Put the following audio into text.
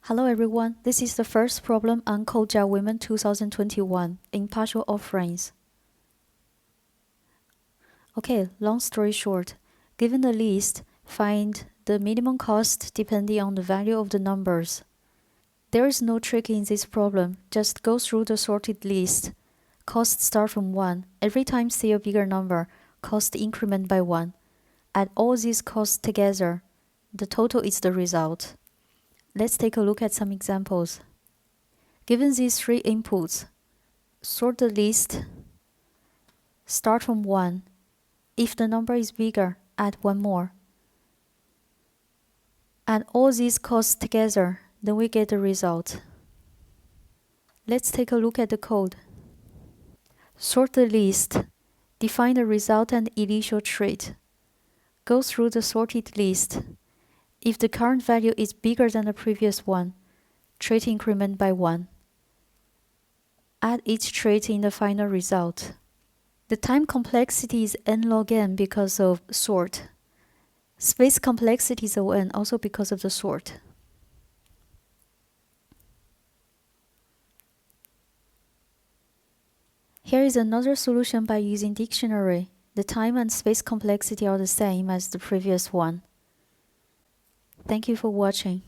Hello everyone, this is the first problem on Code Women 2021, Impartial offerings. Okay, long story short, given the list, find the minimum cost depending on the value of the numbers. There is no trick in this problem, just go through the sorted list. Cost start from 1, every time see a bigger number, cost increment by 1. Add all these costs together, the total is the result. Let's take a look at some examples. Given these three inputs, sort the list, start from 1. If the number is bigger, add 1 more. Add all these costs together, then we get the result. Let's take a look at the code. Sort the list. Define the result and initial trait. Go through the sorted list. If the current value is bigger than the previous one, trait increment by 1. Add each trait in the final result. The time complexity is n log n because of sort. Space complexity is O(n) also because of the sort. Here is another solution by using dictionary. The time and space complexity are the same as the previous one. Thank you for watching.